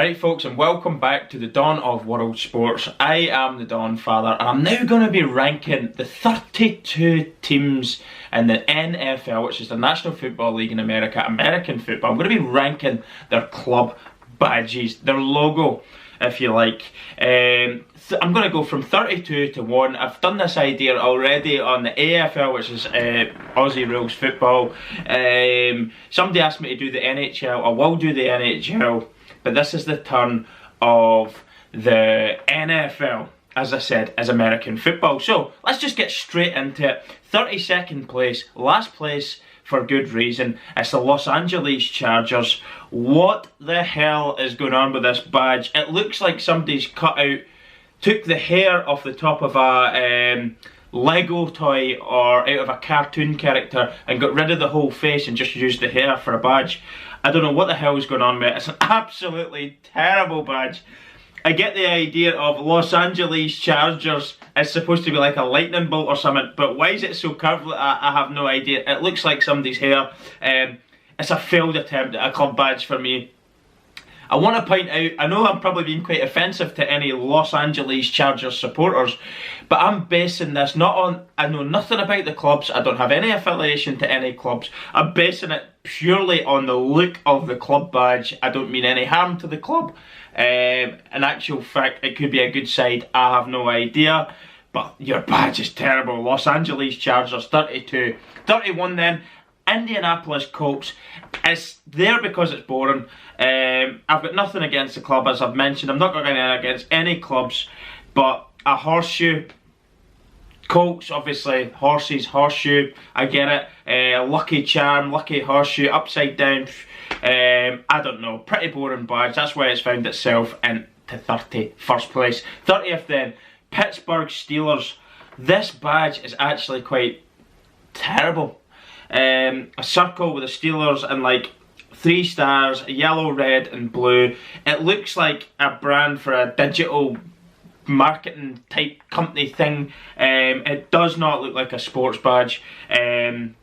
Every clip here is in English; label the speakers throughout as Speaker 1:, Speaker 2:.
Speaker 1: Alright folks, and welcome back to the Dawn of World Sports. I am the Donfather, and I'm now going to be ranking the 32 teams in the NFL, which is the National Football League in America, American football. I'm going to be ranking their club badges, their logo, if you like. I'm going to go from 32 to 1. I've done this idea already on the AFL, which is Aussie Rules Football. Somebody asked me to do the NHL. I will do the NHL. But this is the turn of the NFL, as I said, as American football. So let's just get straight into it. 32nd place, last place for good reason. It's the Los Angeles Chargers. What the hell is going on with this badge? It looks like somebody's took the hair off the top of a Lego toy or out of a cartoon character and got rid of the whole face and just used the hair for a badge. I don't know what the hell is going on with it. It's an absolutely terrible badge. I get the idea of Los Angeles Chargers. It's supposed to be like a lightning bolt or something, but why is it so curved? I have no idea. It looks like somebody's hair. It's a failed attempt at a club badge for me. I want to point out, I know I'm probably being quite offensive to any Los Angeles Chargers supporters, but I'm basing this not on, I know nothing about the clubs, I don't have any affiliation to any clubs, I'm basing it purely on the look of the club badge. I don't mean any harm to the club. In actual fact, it could be a good side, I have no idea, but your badge is terrible. Los Angeles Chargers, 32. 31 then, Indianapolis Colts. It's there because it's boring. I've got nothing against the club, as I've mentioned. I'm not going against any clubs, but a horseshoe. Colts, obviously, horses, horseshoe, I get it. Lucky charm, lucky horseshoe, upside down. I don't know, pretty boring badge. That's why it's found itself into 31st place. 30th then, Pittsburgh Steelers. This badge is actually quite terrible. A circle with the Steelers and like 3 stars, yellow, red and blue. It looks like a brand for a digital marketing type company thing. It does not look like a sports badge. Pittsburgh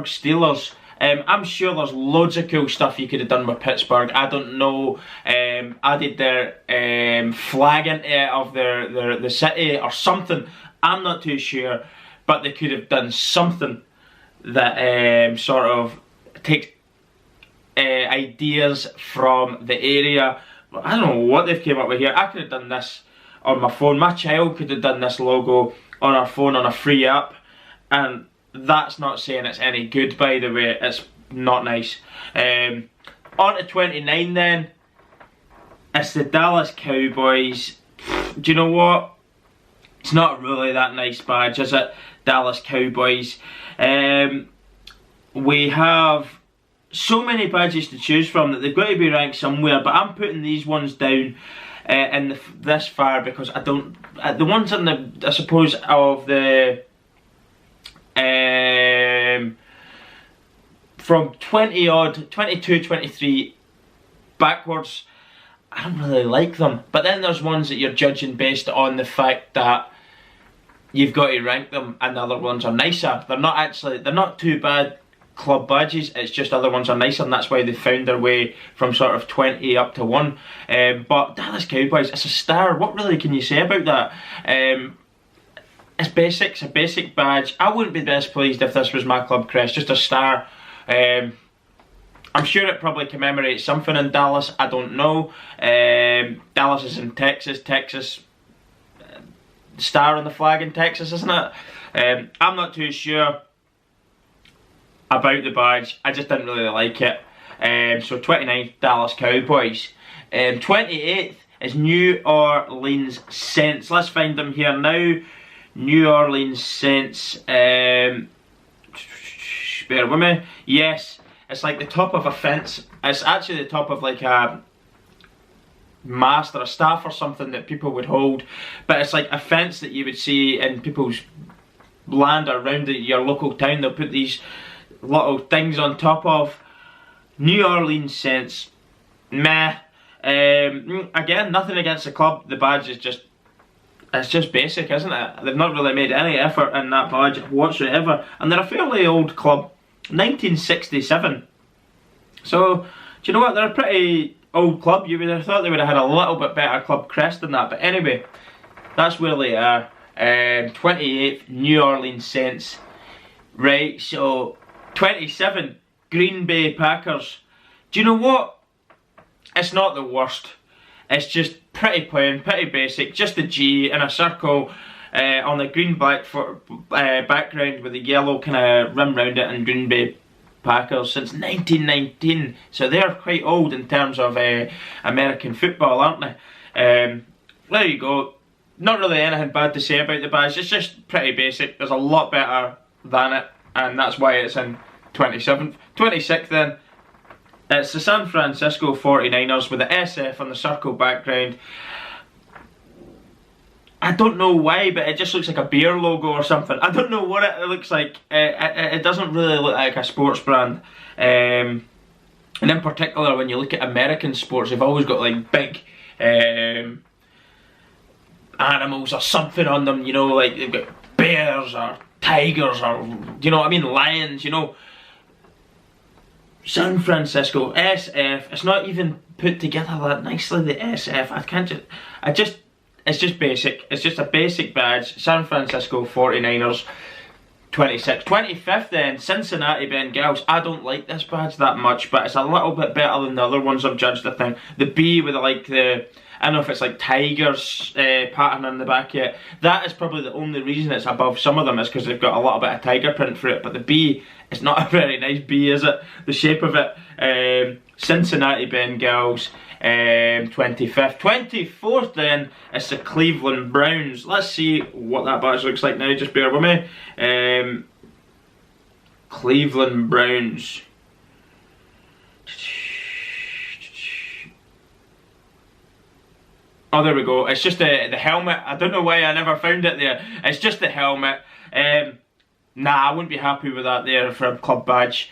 Speaker 1: Steelers. I'm sure there's loads of cool stuff you could have done with Pittsburgh. I don't know. Added their flag into it of the city or something. I'm not too sure. But they could have done something that sort of takes ideas from the area. I don't know what they've came up with here. I could have done this on my phone. My child could have done this logo on our phone on a free app. And that's not saying it's any good, by the way. It's not nice. On to 29 then. It's the Dallas Cowboys. Do you know what? It's not really that nice badge, is it? Dallas Cowboys. We have so many badges to choose from that they've got to be ranked somewhere, but I'm putting these ones down in this far because I don't... the ones in the, I suppose, of the... from 20 odd, 22, 23 backwards, I don't really like them. But then there's ones that you're judging based on the fact that you've got to rank them and the other ones are nicer. They're not too bad club badges, it's just other ones are nicer and that's why they found their way from sort of 20 up to 1. But Dallas Cowboys, it's a star. What really can you say about that? It's basic, it's a basic badge. I wouldn't be best pleased if this was my club crest, just a star. I'm sure it probably commemorates something in Dallas, I don't know. Dallas is in Texas, star on the flag in Texas, isn't it? I'm not too sure about the badge, I just didn't really like it. So 29th, Dallas Cowboys. 28th is New Orleans Saints. Let's find them here now. New Orleans Saints. Just bear with me. Yes, it's like the top of a fence. It's actually the top of like a mast or a staff or something that people would hold, but it's like a fence that you would see in people's land around your local town. They'll put these little things on top of. New Orleans Saints, meh. Again, nothing against the club. The badge is just, it's just basic, isn't it? They've not really made any effort in that badge whatsoever, and they're a fairly old club, 1967. So, do you know what? They're a pretty old club. You would have thought they would have had a little bit better club crest than that, but anyway, that's where they are. 28th, New Orleans Saints. Right, so 27, Green Bay Packers. Do you know what? It's not the worst. It's just pretty plain, pretty basic. Just a G in a circle on the green black background with the yellow kind of rim round it, and Green Bay Packers since 1919. So they're quite old in terms of American football, aren't they? There you go. Not really anything bad to say about the badge. It's just pretty basic. There's a lot better than it, and that's why it's in 27th. 26th then, it's the San Francisco 49ers with the SF on the circle background. I don't know why, but it just looks like a beer logo or something. I don't know what it looks like. It doesn't really look like a sports brand. And in particular, when you look at American sports, they've always got like big animals or something on them, you know, like they've got bears or tigers or, you know what I mean, lions, you know. San Francisco, SF, it's not even put together that nicely, the SF, it's just basic, it's just a basic badge. San Francisco 49ers, 26th. 25th then, Cincinnati Bengals. I don't like this badge that much, but it's a little bit better than the other ones I've judged, I think. The B with like the, I don't know if it's like tigers pattern on the back yet. That is probably the only reason it's above some of them, is because they've got a little bit of tiger print for it. But the B, it's not a very nice B, is it? The shape of it. Cincinnati Bengals, 25th. 24th then, it's the Cleveland Browns. Let's see what that badge looks like now, just bear with me. Cleveland Browns. Oh, there we go. It's just the helmet. I don't know why I never found it there. It's just the helmet. Nah, I wouldn't be happy with that there for a club badge.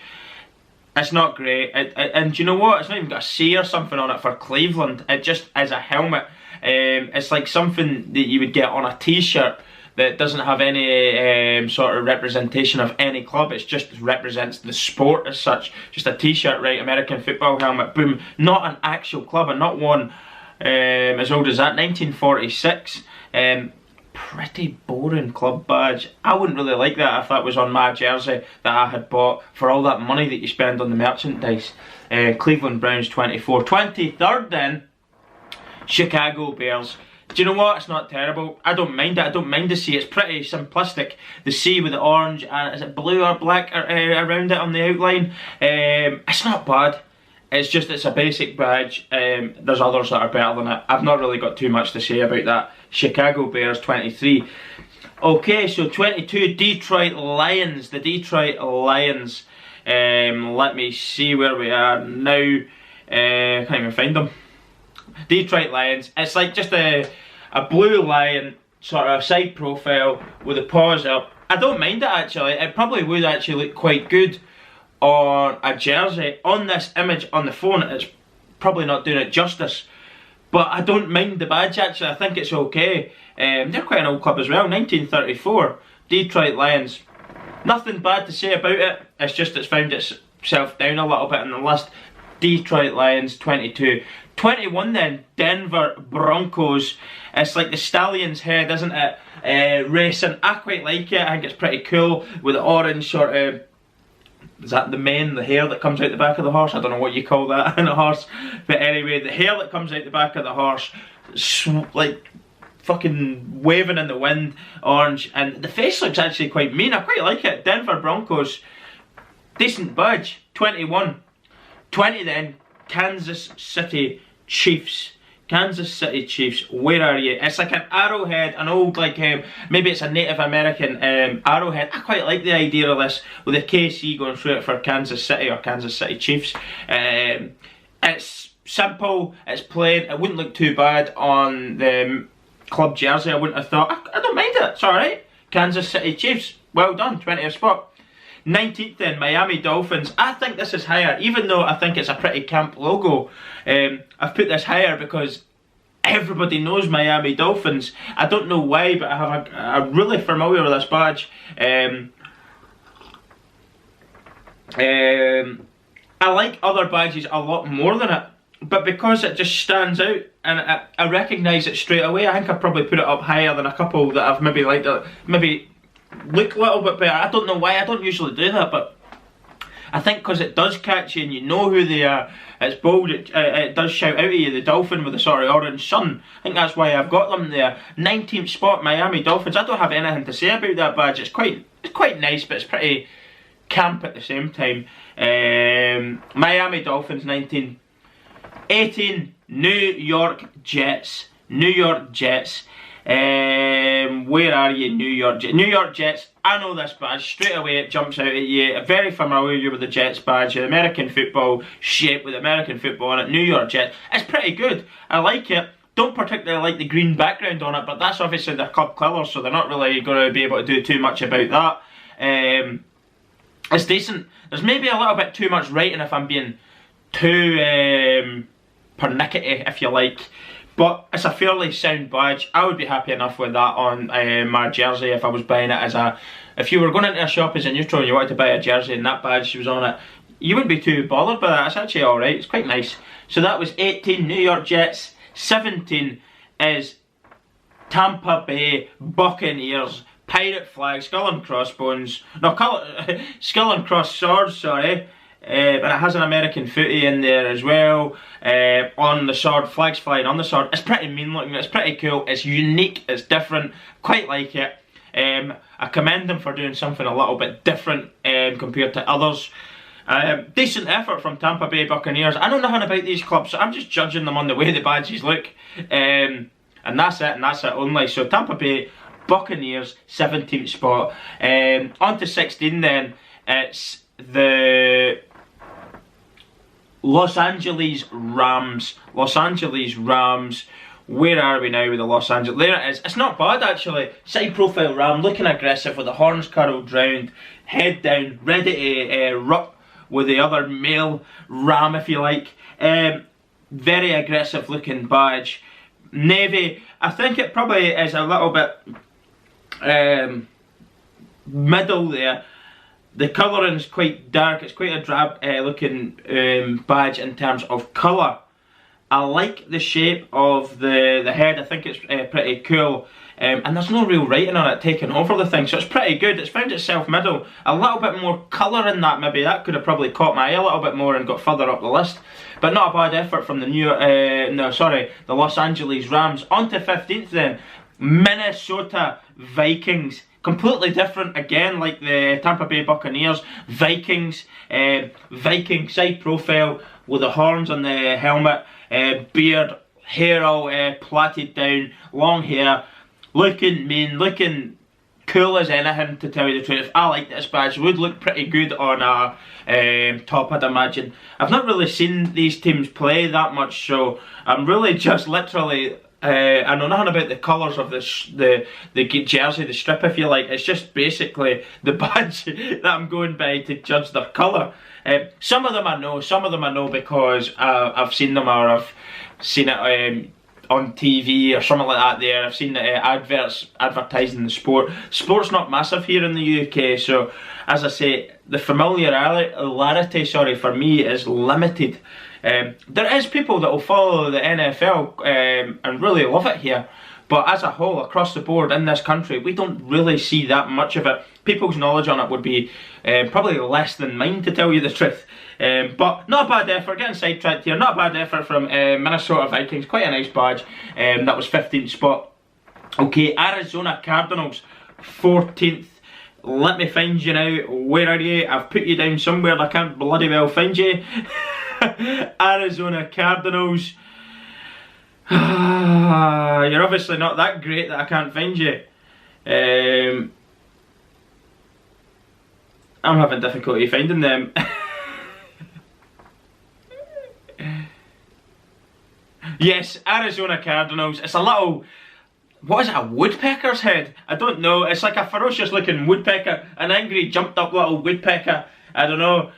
Speaker 1: It's not great. And do you know what? It's not even got a C or something on it for Cleveland. It just is a helmet. It's like something that you would get on a t-shirt that doesn't have any sort of representation of any club. It just represents the sport as such. Just a t-shirt, right? American football helmet. Boom. Not an actual club, and not one as old as that. 1946. Pretty boring club badge. I wouldn't really like that if that was on my jersey that I had bought for all that money that you spend on the merchandise. Cleveland Browns 24. 23rd then, Chicago Bears. Do you know what? It's not terrible. I don't mind it. I don't mind the C. It's pretty simplistic. The C with the orange and is it blue or black around it on the outline. It's not bad. It's just, it's a basic badge. There's others that are better than it. I've not really got too much to say about that. Chicago Bears 23. Okay, so 22, Detroit Lions. The Detroit Lions. Let me see where we are now. Can't even find them. Detroit Lions. It's like just a blue lion, sort of side profile with the paws up. I don't mind it actually. It probably would actually look quite good on a jersey. On this image on the phone, it's probably not doing it justice. But I don't mind the badge actually. I think it's okay. They're quite an old club as well. 1934. Detroit Lions. Nothing bad to say about it. It's just it's found itself down a little bit on the list. Detroit Lions 22. 21 then, Denver Broncos. It's like the stallion's head, isn't it? Racing. I quite like it. I think it's pretty cool with the orange sort of, is that the mane, the hair that comes out the back of the horse? I don't know what you call that in a horse. But anyway, the hair that comes out the back of the horse, like fucking waving in the wind, orange. And the face looks actually quite mean. I quite like it. Denver Broncos, decent badge. 21. 20 then, Kansas City Chiefs. Kansas City Chiefs, where are you? It's like an arrowhead, an old, like, maybe it's a Native American arrowhead. I quite like the idea of this, with the KC going through it for Kansas City or Kansas City Chiefs. It's simple, it's plain, it wouldn't look too bad on the club jersey, I wouldn't have thought. I don't mind it, it's alright. Kansas City Chiefs, well done, 20th spot. 19th then, Miami Dolphins. I think this is higher, even though I think it's a pretty camp logo. I've put this higher because everybody knows Miami Dolphins. I don't know why, but I'm really familiar with this badge. I like other badges a lot more than it, but because it just stands out and I recognise it straight away, I think I'd probably put it up higher than a couple that I've maybe liked, maybe look a little bit better. I don't know why, I don't usually do that, but I think because it does catch you and you know who they are, it's bold, it does shout out at you, the dolphin with the sort of orange sun. I think that's why I've got them there. 19th spot, Miami Dolphins. I don't have anything to say about that badge. It's quite nice, but it's pretty camp at the same time. Miami Dolphins, 19. 18, New York Jets. New York Jets. Where are you, New York Jets? New York Jets, I know this badge, straight away it jumps out at you. I'm very familiar with the Jets badge, the American football shape with American football on it. New York Jets, it's pretty good, I like it. Don't particularly like the green background on it, but that's obviously their club colours, so they're not really going to be able to do too much about that. It's decent. There's maybe a little bit too much writing if I'm being too pernickety, if you like. But it's a fairly sound badge. I would be happy enough with that on my jersey if I was buying it as a... If you were going into a shop as a neutral and you wanted to buy a jersey and that badge was on it, you wouldn't be too bothered by that. It's actually alright. It's quite nice. So that was 18, New York Jets. 17 is Tampa Bay Buccaneers. Pirate flag, skull and crossbones. No, skull and cross swords, sorry. And it has an American footy in there as well. On the sword, flags flying on the sword. It's pretty mean looking, it's pretty cool, it's unique, it's different, quite like it. I commend them for doing something a little bit different compared to others. Decent effort from Tampa Bay Buccaneers. I know nothing about these clubs, so I'm just judging them on the way the badges look. And that's it only. So Tampa Bay Buccaneers, 17th spot. On to 16 then, it's the Los Angeles Rams. Los Angeles Rams. Where are we now with the Los Angeles? There it is. It's not bad actually. Side profile ram, looking aggressive with the horns curled round, head down, ready to ruck with the other male ram if you like. Very aggressive looking badge. Navy, I think it probably is a little bit middle there. The colouring is quite dark, it's quite a drab looking badge in terms of colour. I like the shape of the head, I think it's pretty cool. And there's no real writing on it taking over the thing, so it's pretty good. It's found itself middle. A little bit more colour in that, maybe that could have probably caught my eye a little bit more and got further up the list. But not a bad effort from the the Los Angeles Rams. On to 15th then, Minnesota Vikings. Completely different again, like the Tampa Bay Buccaneers. Vikings, Viking side profile with the horns on the helmet, beard, hair all plaited down, long hair, looking mean, looking cool as anything to tell you the truth. I like this badge, would look pretty good on a top I'd imagine. I've not really seen these teams play that much, so I'm really just literally... I know nothing about the colours of the jersey, the strip if you like. It's just basically the badge that I'm going by to judge their colour. Some of them I know because I've seen them or I've seen it on TV or something like that there. I've seen adverts advertising the sport. Sport's not massive here in the UK, so as I say, the familiarity for me is limited. There is people that will follow the NFL and really love it here, but as a whole, across the board in this country, we don't really see that much of it. People's knowledge on it would be probably less than mine, to tell you the truth. But not a bad effort, getting sidetracked here, not a bad effort from Minnesota Vikings, quite a nice badge. That was 15th spot. Okay, Arizona Cardinals, 14th. Let me find you now. Where are you? I've put you down somewhere and I can't bloody well find you. Arizona Cardinals. You're obviously not that great that I can't find you. I'm having difficulty finding them. Yes, Arizona Cardinals. It's a little... What is it, a woodpecker's head? I don't know. It's like a ferocious looking woodpecker. An angry jumped up little woodpecker. I don't know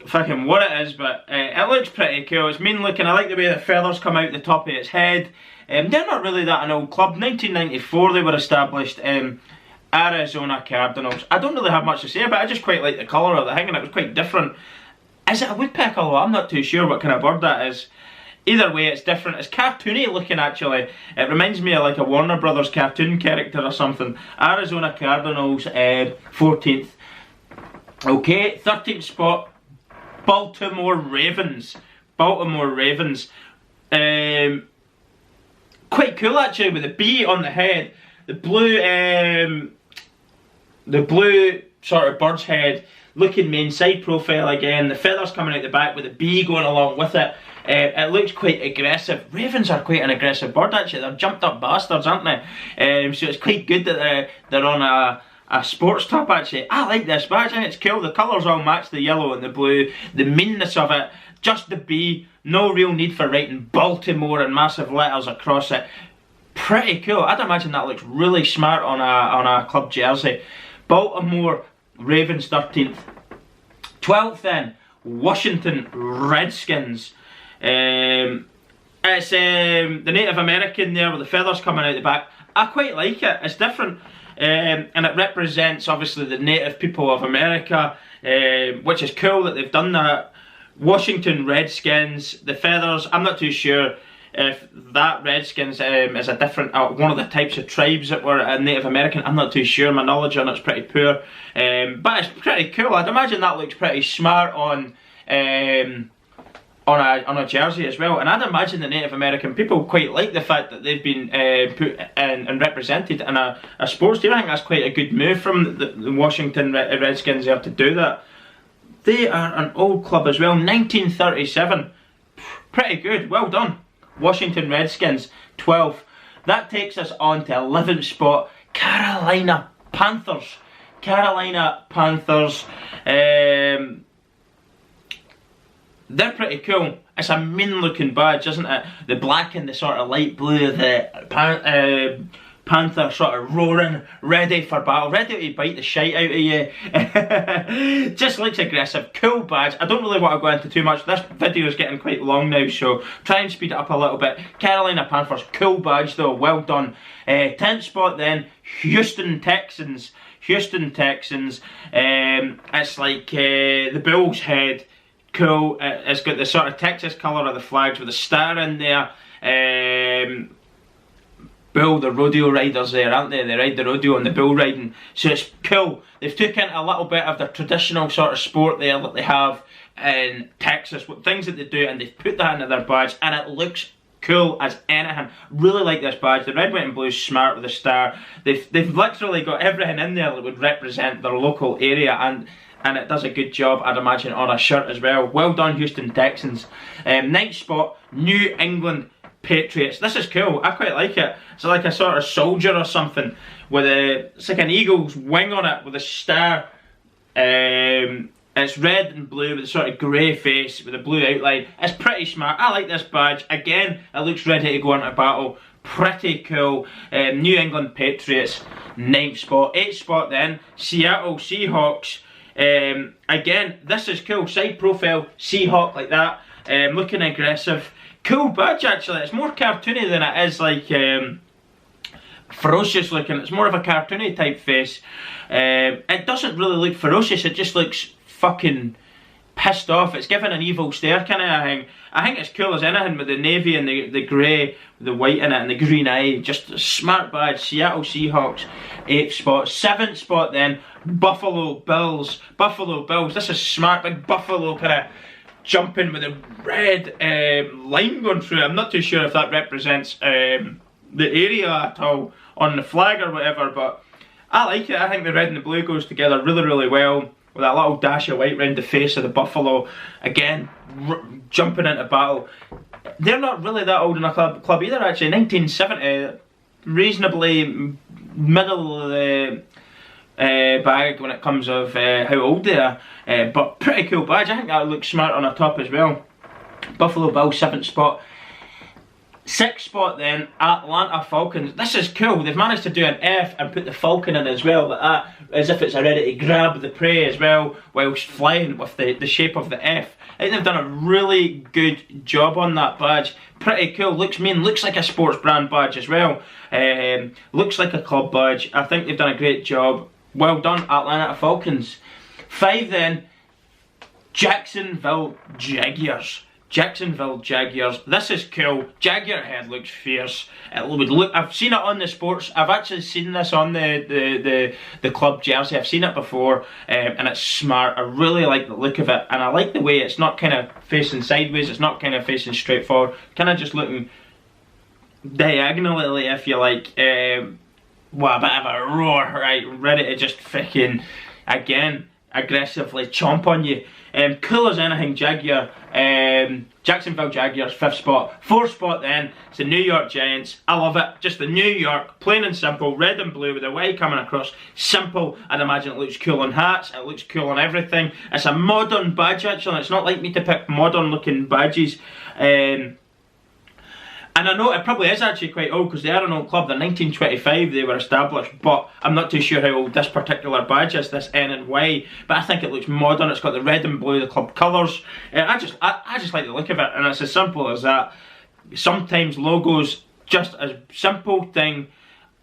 Speaker 1: fucking what it is, but it looks pretty cool. It's mean looking. I like the way the feathers come out the top of its head. They're not really that an old club. 1994 they were established. Arizona Cardinals. I don't really have much to say about it. I just quite like the colour of the thing, and it was quite different. Is it a woodpecker though? I'm not too sure what kind of bird that is. Either way, it's different. It's cartoony looking, actually. It reminds me of like a Warner Brothers cartoon character or something. Arizona Cardinals, 14th. Okay, 13th spot, Baltimore Ravens. Baltimore Ravens. Quite cool, actually, with the B on the head. The blue sort of bird's head. Looking main side profile again. The feathers coming out the back with the B going along with it. It looks quite aggressive. Ravens are quite an aggressive bird, actually. They're jumped up bastards, aren't they? So it's quite good that they're on a sports top, actually. I like this badge. I think it's cool. The colours all match the yellow and the blue. The meanness of it. Just the B. No real need for writing Baltimore in massive letters across it. Pretty cool. I'd imagine that looks really smart on a club jersey. Baltimore Ravens 13th. 12th then, Washington Redskins. It's the Native American there with the feathers coming out the back. I quite like it. It's different, and it represents obviously the native people of America, which is cool that they've done that. Washington Redskins, the feathers. I'm not too sure if that Redskins is a different one of the types of tribes that were Native American. I'm not too sure. My knowledge on it's pretty poor, but it's pretty cool. I'd imagine that looks pretty smart on a jersey as well. And I'd imagine the Native American people quite like the fact that they've been put in and represented in a sports team. I think that's quite a good move from the Washington Redskins there to do that. They are an old club as well, 1937. Pretty good, well done. Washington Redskins, 12th. That takes us on to 11th spot, Carolina Panthers. Carolina Panthers. They're pretty cool. It's a mean looking badge, isn't it? The black and the sort of light blue, the Panther sort of roaring, ready for battle, ready to bite the shite out of you. Just looks aggressive, cool badge. I don't really want to go into too much. This video is getting quite long now, so try and speed it up a little bit. Carolina Panthers, cool badge though, well done. 10th spot then, Houston Texans. Houston Texans. It's like the bull's head. Cool. It's got the sort of Texas colour of the flags with a star in there. Bull, the rodeo riders there, aren't they? They ride the rodeo and the bull riding. So it's cool. They've taken a little bit of the traditional sort of sport there that they have in Texas, things that they do, and they've put that into their badge, and it looks cool as anything. Really like this badge. The red, white and blue is smart with a star. They've literally got everything in there that would represent their local area, and it does a good job, I'd imagine, on a shirt as well. Well done, Houston Texans. 9th spot, New England Patriots. This is cool. I quite like it. It's like a sort of soldier or something with it's like an eagle's wing on it with a star. It's red and blue with a sort of grey face with a blue outline. It's pretty smart. I like this badge. Again, it looks ready to go into battle. Pretty cool. New England Patriots, 9th spot. 8th spot then, Seattle Seahawks. Again, this is cool. Side profile, Seahawk like that. Looking aggressive. Cool badge actually. It's more cartoony than it is like ferocious looking. It's more of a cartoony type face. It doesn't really look ferocious. It just looks fucking pissed off. It's given an evil stare kind of thing. I think it's cool as anything with the navy and the grey, the white in it and the green eye. Just a smart badge. Seattle Seahawks, 8th spot. 7th spot then, Buffalo Bills. Buffalo Bills. This is smart. Big buffalo kind of jumping with a red line going through it. I'm not too sure if that represents the area at all on the flag or whatever, but I like it. I think the red and the blue goes together really, really well. With that little dash of white around the face of the buffalo. Again, jumping into battle. they're not really that old in a club either, actually. 1970, reasonably middle of the bag when it comes of how old they are, but pretty cool badge. I think that looks smart on the top as well. Buffalo Bills 7th spot. 6th spot then, Atlanta Falcons. This is cool. They've managed to do an F and put the Falcon in as well, like that, as if it's ready to grab the prey as well, whilst flying with the shape of the F. I think they've done a really good job on that badge. Pretty cool. Looks mean. Looks like a sports brand badge as well. Looks like a club badge. I think they've done a great job. Well done, Atlanta Falcons. 5 then, Jacksonville Jaguars. Jacksonville Jaguars. This is cool. Jaguar head looks fierce. It would look. I've seen it on the sports. I've actually seen this on the club jersey. I've seen it before, and it's smart. I really like the look of it, and I like the way it's not kind of facing sideways. It's not kind of facing straight forward. Kind of just looking diagonally, if you like. Well, a bit of a roar, right? Ready to just freaking again aggressively chomp on you. Cool as anything, Jaguar. Jacksonville Jaguars, 5th spot. 4th spot then, it's the New York Giants. I love it. Just the New York, plain and simple, red and blue with the white coming across. Simple. I'd imagine it looks cool on hats. It looks cool on everything. It's a modern badge, actually. It's not like me to pick modern looking badges. And I know it probably is actually quite old because they are an old club. They're 1925 they were established, but I'm not too sure how old this particular badge is, this N and Y. But I think it looks modern. It's got the red and blue, the club colours. I just like the look of it, and it's as simple as that. Sometimes logos, just a simple thing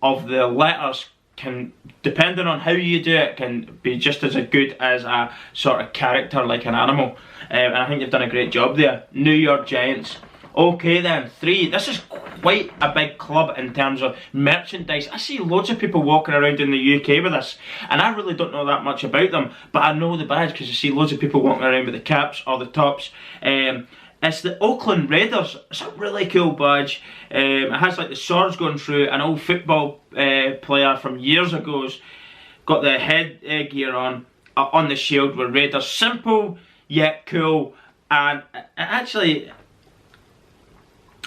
Speaker 1: of the letters, can, depending on how you do it, can be just as good as a sort of character like an animal. And I think they've done a great job there. New York Giants. Okay then, 3. This is quite a big club in terms of merchandise. I see loads of people walking around in the UK with this, and I really don't know that much about them, but I know the badge because I see loads of people walking around with the caps or the tops. It's the Oakland Raiders. It's a really cool badge. It has like the swords going through. An old football player from years ago's got the head gear on the shield with Raiders. Simple yet cool, and actually,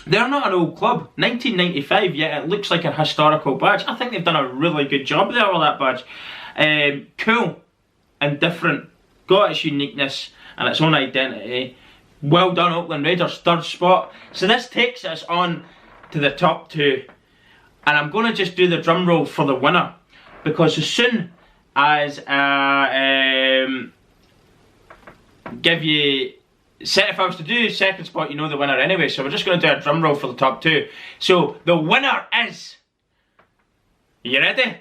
Speaker 1: they're not an old club. 1995, yet it looks like a historical badge. I think they've done a really good job there with that badge. Cool and different. Got its uniqueness and its own identity. Well done, Oakland Raiders, 3rd spot. So this takes us on to the top 2. And I'm going to just do the drum roll for the winner. Because as soon as I give you... if I was to do 2nd spot, you know the winner anyway, so we're just going to do a drum roll for the top 2. So, the winner is... Are you ready?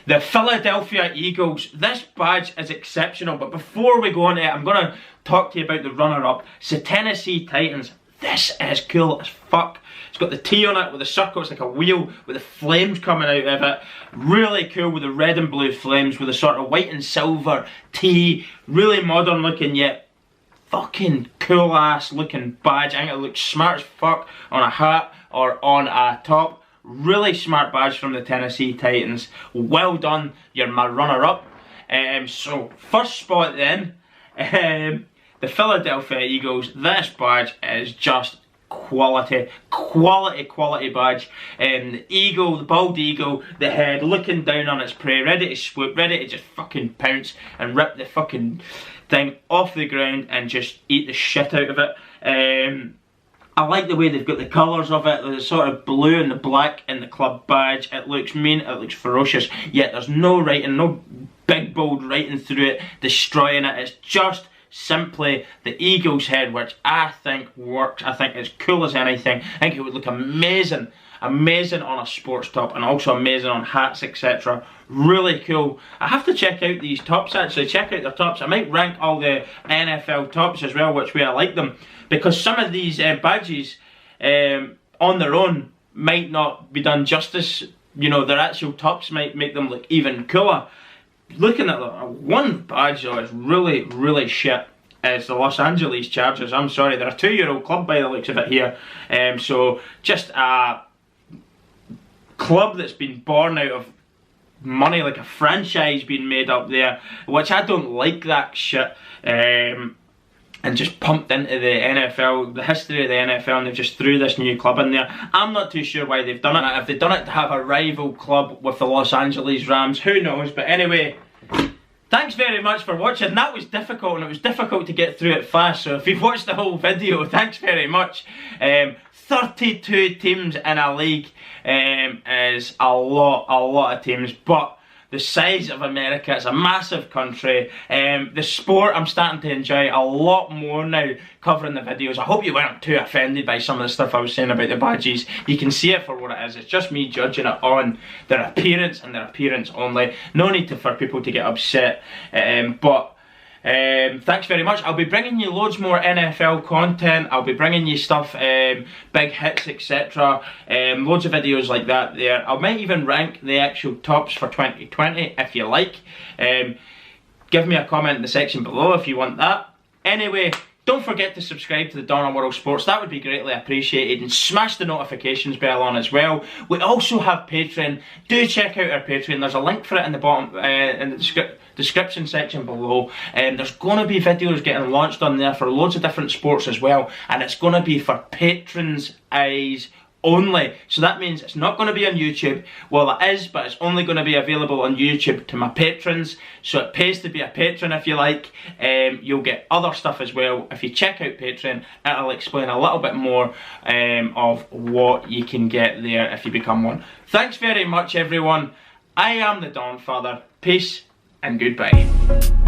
Speaker 1: The Philadelphia Eagles. This badge is exceptional, but before we go on to it, I'm going to talk to you about the runner-up. It's the Tennessee Titans. This is cool as fuck. It's got the T on it with a circle, it's like a wheel with the flames coming out of it. Really cool with the red and blue flames with a sort of white and silver T. Really modern looking yet fucking cool ass looking badge. I think it looks smart as fuck on a hat or on a top. Really smart badge from the Tennessee Titans. Well done, you're my runner up. So 1st spot then, the Philadelphia Eagles. This badge is just quality badge. The eagle, the bald eagle, the head looking down on its prey, ready to swoop, ready to just fucking pounce and rip the fucking thing off the ground and just eat the shit out of it. I like the way they've got the colours of it, the sort of blue and the black in the club badge. It looks mean, it looks ferocious, yet there's no writing, no big bold writing through it, destroying it. It's just simply the eagle's head, which I think works. I think it's cool as anything. I think it would look amazing on a sports top and also amazing on hats, etc. Really cool. I have to check out these tops actually, check out their tops. I might rank all the NFL tops as well, which way I like them, because some of these badges on their own might not be done justice. You know, their actual tops might make them look even cooler. Looking at one badge though is really shit. It's the Los Angeles Chargers. I'm sorry, they're a 2-year-old club by the looks of it here. So just a club that's been born out of money, like a franchise being made up there, which I don't like that shit. and just pumped into the NFL, the history of the NFL, and they've just threw this new club in there. I'm not too sure why they've done it. If they've done it to have a rival club with the Los Angeles Rams, who knows? But anyway, thanks very much for watching. That was difficult, and it was difficult to get through it fast, so if you've watched the whole video, thanks very much. 32 teams in a league is a lot of teams, but the size of America, it's a massive country. The sport I'm starting to enjoy a lot more now, covering the videos. I hope you weren't too offended by some of the stuff I was saying about the badges. You can see it for what it is. It's just me judging it on their appearance and their appearance only. No need for people to get upset. Thanks very much. I'll be bringing you loads more NFL content. I'll be bringing you stuff, big hits, etc. Loads of videos like that there. I might even rank the actual tops for 2020 if you like. Give me a comment in the section below if you want that. Anyway, don't forget to subscribe to the Don of World Sports. That would be greatly appreciated. And smash the notifications bell on as well. We also have Patreon. Do check out our Patreon. There's a link for it in the bottom, in the description section below. There's going to be videos getting launched on there for loads of different sports as well. And it's going to be for patrons' eyes only. So that means it's not going to be on YouTube. Well, it is, but it's only going to be available on YouTube to my patrons. So it pays to be a patron if you like. You'll get other stuff as well. If you check out Patreon, it'll explain a little bit more of what you can get there if you become one. Thanks very much, everyone. I am the Donfather. Peace and goodbye.